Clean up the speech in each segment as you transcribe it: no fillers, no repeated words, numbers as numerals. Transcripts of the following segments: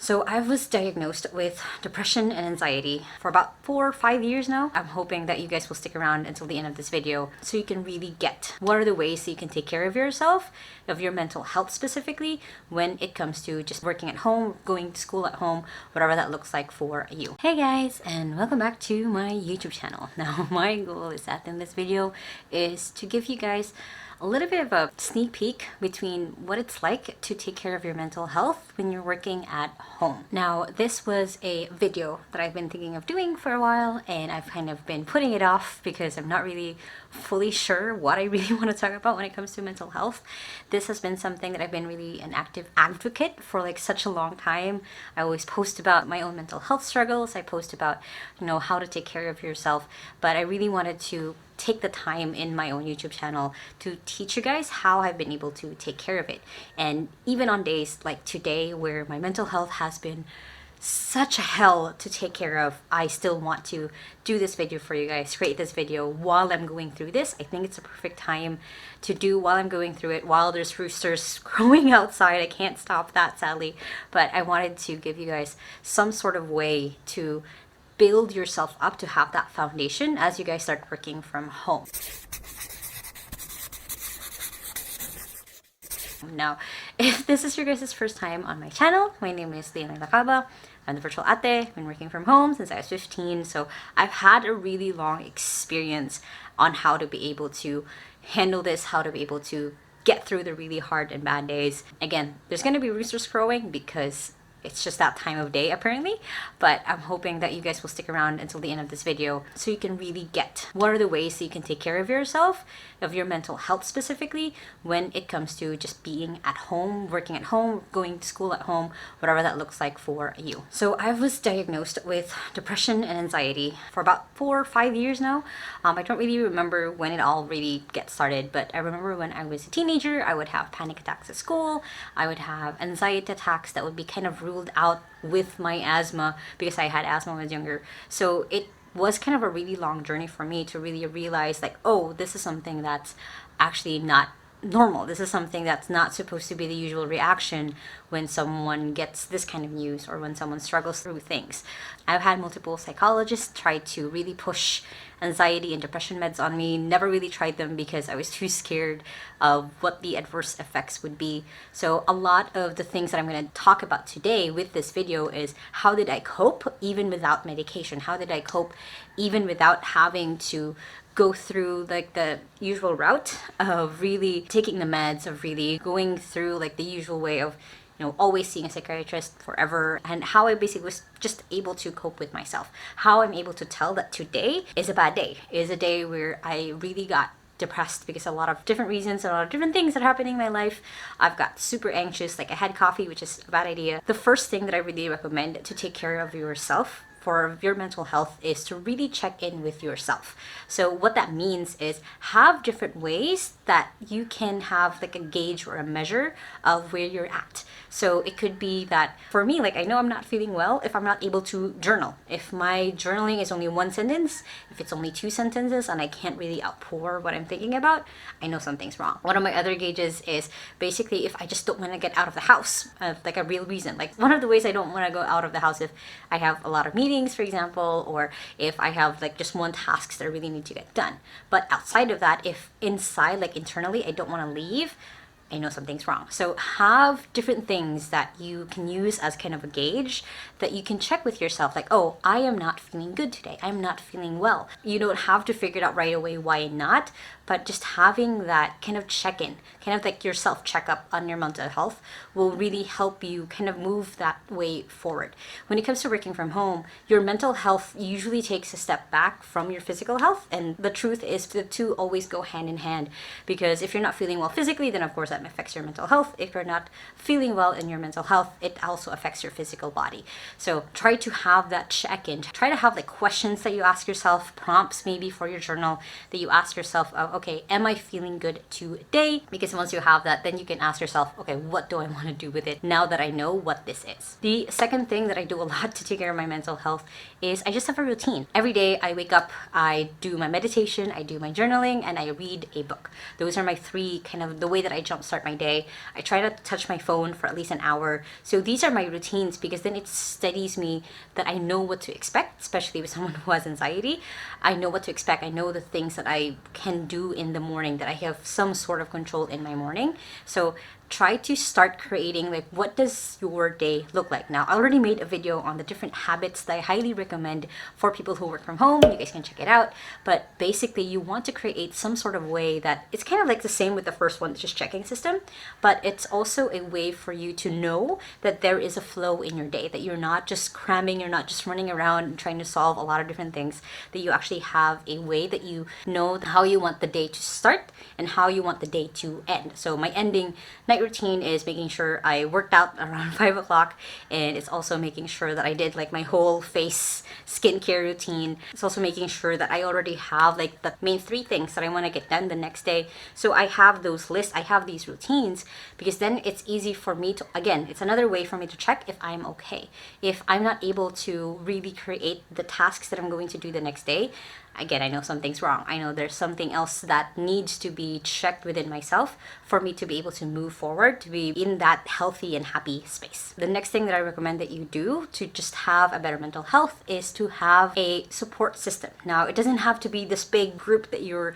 So I was diagnosed with depression and anxiety for about 4 or 5 years now. I'm hoping that you guys will stick around until the end of this video so you can really get what are the ways that you can take care of yourself, of your mental health specifically, when it comes to just working at home, going to school at home, whatever that looks like for you. Hey guys, and welcome back to my YouTube channel. Now my goal is that in this video is to give you guys a little bit of a sneak peek between what it's like to take care of your mental health when you're working at home. Now, this was a video that I've been thinking of doing for a while, and I've kind of been putting it off because I'm not really fully sure what I really want to talk about when it comes to mental health. This has been something that I've been really an active advocate for like such a long time. I always post about my own mental health struggles. I post about, how to take care of yourself, but I really wanted to take the time in my own YouTube channel to teach you guys how I've been able to take care of it. And even on days like today where my mental health has been such a hell to take care of, I still want to do this video for you guys, create this video while I'm going through this. I think it's a perfect time to do while I'm going through it, while there's roosters crowing outside. I can't stop that, sadly, but I wanted to give you guys some sort of way to build yourself up to have that foundation as you guys start working from home. Now, if this is your guys' first time on my channel, my name is Leonor Lacaba. I'm the virtual ate. I've been working from home since I was 15, so I've had a really long experience on how to be able to handle this, how to be able to get through the really hard and bad days. Again, there's going to be roosters crowing because it's just that time of day apparently, but I'm hoping that you guys will stick around until the end of this video so you can really get what are the ways that you can take care of yourself, of your mental health specifically, when it comes to just being at home, working at home, going to school at home, whatever that looks like for you. So I was diagnosed with depression and anxiety for about 4 or 5 years now. I don't really remember when it all really gets started, but I remember when I was a teenager, I would have panic attacks at school. I would have anxiety attacks that would be kind of ruled out with my asthma because I had asthma when I was younger. So it was kind of a really long journey for me to really realize like, oh, this is something that's actually not normal. This is something that's not supposed to be the usual reaction when someone gets this kind of news or when someone struggles through things. I've had multiple psychologists try to really push anxiety and depression meds on me. Never really tried them because I was too scared of what the adverse effects would be. So a lot of the things that I'm going to talk about today with this video is how did I cope even without medication? How did I cope even without having to go through like the usual route of really taking the meds, of really going through like the usual way of always seeing a psychiatrist forever, and how I basically was just able to cope with myself. How I'm able to tell that today is a bad day, is a day where I really got depressed because a lot of different reasons, a lot of different things that are happening in my life. I've got super anxious, like I had coffee, which is a bad idea. The first thing that I really recommend to take care of yourself for your mental health is to really check in with yourself. So what that means is have different ways that you can have like a gauge or a measure of where you're at. So it could be that for me, like I know I'm not feeling well if I'm not able to journal. If my journaling is only 1 sentence, if it's only 2 sentences and I can't really outpour what I'm thinking about, I know something's wrong. One of my other gauges is basically if I just don't want to get out of the house, like a real reason. Like one of the ways I don't want to go out of the house if I have a lot of meetings, for example, or if I have like just one task that I really need to get done. But outside of that, if inside, like internally, I don't want to leave, I know something's wrong. So have different things that you can use as kind of a gauge that you can check with yourself. Like, oh, I am not feeling good today. I'm not feeling well. You don't have to figure it out right away why not, but just having that kind of check-in, kind of like your self-checkup on your mental health will really help you kind of move that way forward. When it comes to working from home, your mental health usually takes a step back from your physical health. And the truth is the two always go hand in hand, because if you're not feeling well physically, then of course that affects your mental health. If you're not feeling well in your mental health, it also affects your physical body. So try to have that check-in. Try to have like questions that you ask yourself, prompts maybe for your journal that you ask yourself, okay, am I feeling good today? Because once you have that, then you can ask yourself, okay, what do I want to do with it now that I know what this is? The second thing that I do a lot to take care of my mental health is I just have a routine. Every day I wake up, I do my meditation, I do my journaling, and I read a book. Those are my three kind of the way that I jump start my day. I try not to touch my phone for at least an hour. So these are my routines, because then it steadies me that I know what to expect, especially with someone who has anxiety. I know what to expect. I know the things that I can do in the morning, that I have some sort of control in my morning. So try to start creating, like, what does your day look like? Now, I already made a video on the different habits that I highly recommend for people who work from home. You guys can check it out. But basically, you want to create some sort of way that it's kind of like the same with the first one, just checking system, but it's also a way for you to know that there is a flow in your day, that you're not just cramming, you're not just running around and trying to solve a lot of different things, that you actually have a way that you know how you want the day to start and how you want the day to end. So my ending night routine is making sure I worked out around 5 o'clock, and it's also making sure that I did like my whole face skincare routine. It's also making sure that I already have like the main 3 things that I want to get done the next day. So I have those lists, I have these routines, because then it's easy for me to, again, it's another way for me to check if I'm okay. If I'm not able to really create the tasks that I'm going to do the next day, again, I know something's wrong. I know there's something else that needs to be checked within myself for me to be able to move forward, to be in that healthy and happy space. The next thing that I recommend that you do to just have a better mental health is to have a support system. Now, it doesn't have to be this big group that you're,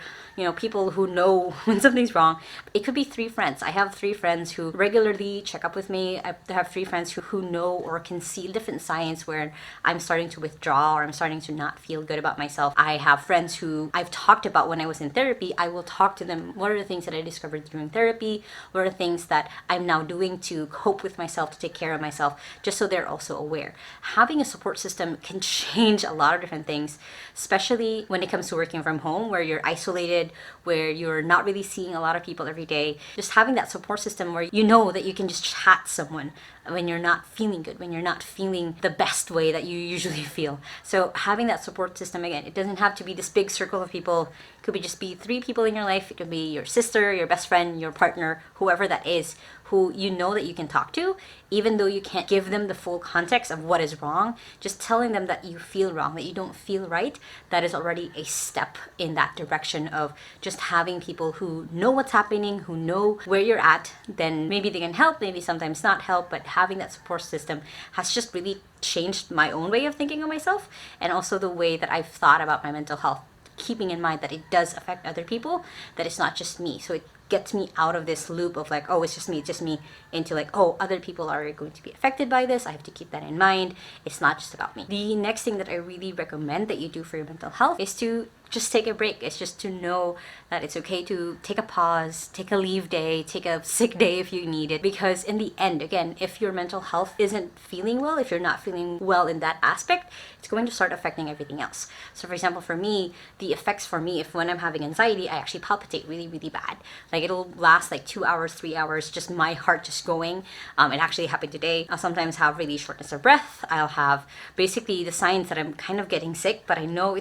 people who know when something's wrong. It could be 3 friends. I have 3 friends who regularly check up with me. I have 3 friends who know or can see different signs where I'm starting to withdraw or I'm starting to not feel good about myself. I have friends who I've talked about when I was in therapy. I will talk to them. What are the things that I discovered during therapy? What are the things that I'm now doing to cope with myself, to take care of myself, just so they're also aware. Having a support system can change a lot of different things, especially when it comes to working from home, where you're isolated, where you're not really seeing a lot of people every day. Just having that support system where you know that you can just chat someone when you're not feeling good, when you're not feeling the best way that you usually feel. So having that support system, again, it doesn't have to be this big circle of people. It could be just be 3 people in your life. It could be your sister, your best friend, your partner, whoever that is, who you know that you can talk to, even though you can't give them the full context of what is wrong. Just telling them that you feel wrong, that you don't feel right, that is already a step in that direction of just having people who know what's happening, who know where you're at. Then maybe they can help, maybe sometimes not help, but having that support system has just really changed my own way of thinking of myself, and also the way that I've thought about my mental health, keeping in mind that it does affect other people, that it's not just me. So it gets me out of this loop of like, oh, it's just me, into like, oh, other people are going to be affected by this. I have to keep that in mind. It's not just about me. The next thing that I really recommend that you do for your mental health is to just take a break. It's just to know that it's okay to take a pause, take a leave day, take a sick day if you need it. Because in the end, again, if your mental health isn't feeling well, if you're not feeling well in that aspect, it's going to start affecting everything else. So for example, for me, the effects for me, if when I'm having anxiety, I actually palpitate really, really bad. Like it'll last like 2 hours, 3 hours, just my heart just going. It actually happened today. I'll sometimes have really shortness of breath. I'll have basically the signs that I'm kind of getting sick, but I know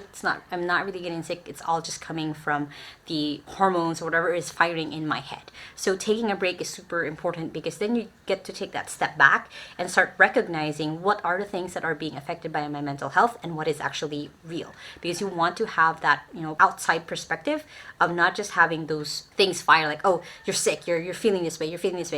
I'm not really getting sick. It's all just coming from the hormones or whatever is firing in my head. So taking a break is super important, because then you get to take that step back and start recognizing what are the things that are being affected by my mental health and what is actually real. Because you want to have that, outside perspective of not just having those things fire like, oh, you're sick, you're feeling this way,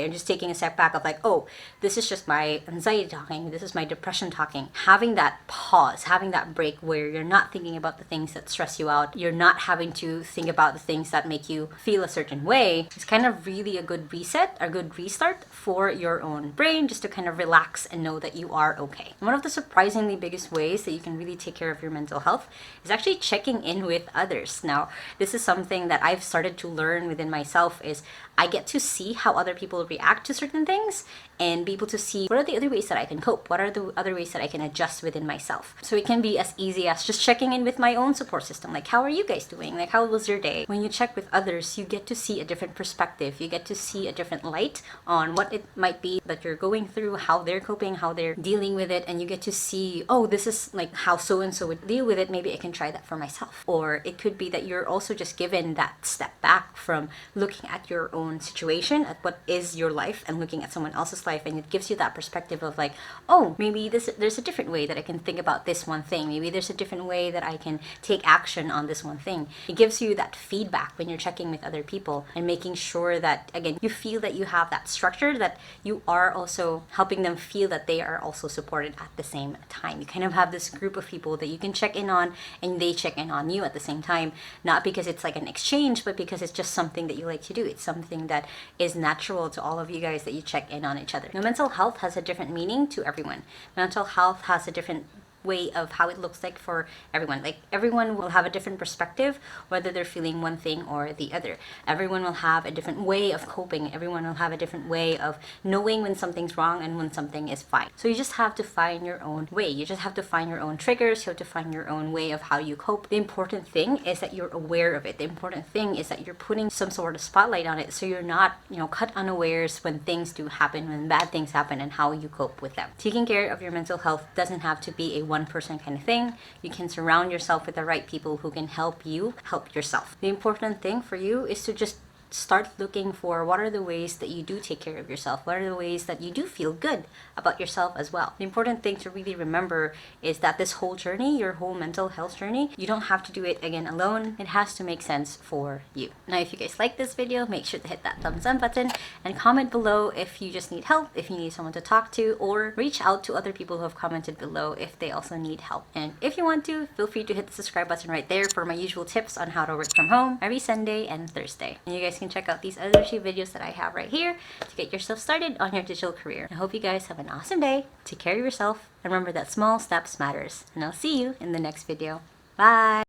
and just taking a step back of like, oh, this is just my anxiety talking, this is my depression talking. Having that pause, having that break where you're not thinking about the things that stress you out, you're not having to think about the things that make you feel a certain way. It's kind of really a good reset, a good restart for your own brain, just to kind of relax and know that you are okay. And one of the surprisingly biggest ways that you can really take care of your mental health is actually checking in with others. Now, this is something that I've started to learn within myself, is I get to see how other people react to certain things and be able to see what are the other ways that I can cope, what are the other ways that I can adjust within myself. So it can be as easy as just checking in with my own support system, like, how are you guys doing? Like, how was your day? When you check with others, you get to see a different perspective. You get to see a different light on what it might be that you're going through, how they're coping, how they're dealing with it, and you get to see, oh, this is like how so-and-so would deal with it. Maybe I can try that for myself. Or it could be that you're also just given that step back from looking at your own own situation, at what is your life, and looking at someone else's life, and it gives you that perspective of like, oh, maybe there's a different way that I can think about this one thing. Maybe there's a different way that I can take action on this one thing. It gives you that feedback when you're checking with other people and making sure that, again, you feel that you have that structure, that you are also helping them feel that they are also supported at the same time. You kind of have this group of people that you can check in on, and they check in on you at the same time, not because it's like an exchange, but because it's just something that you like to do. It's something that is natural to all of you guys, that you check in on each other. Now, mental health has a different meaning to everyone. Mental health has a different way of how it looks like for everyone. Like, everyone will have a different perspective, whether they're feeling one thing or the other. Everyone will have a different way of coping. Everyone will have a different way of knowing when something's wrong and when something is fine. So you just have to find your own way. You just have to find your own triggers. You have to find your own way of how you cope. The important thing is that you're aware of it. The important thing is that you're putting some sort of spotlight on it, so you're not, caught unawares when things do happen, when bad things happen, and how you cope with them. Taking care of your mental health doesn't have to be a one-person kind of thing. You can surround yourself with the right people who can help you help yourself. The important thing for you is to just start looking for what are the ways that you do take care of yourself. What are the ways that you do feel good about yourself as well. The important thing to really remember is that this whole journey, your whole mental health journey, you don't have to do it again alone. It has to make sense for you. Now, if you guys like this video, make sure to hit that thumbs up button and comment below if you just need help, if you need someone to talk to, or reach out to other people who have commented below if they also need help. And if you want to, feel free to hit the subscribe button right there for my usual tips on how to work from home every Sunday and Thursday. And you guys can check out these other 2 videos that I have right here to get yourself started on your digital career. I hope you guys have an awesome day. Take care of yourself, and remember that small steps matters. And I'll see you in the next video. Bye!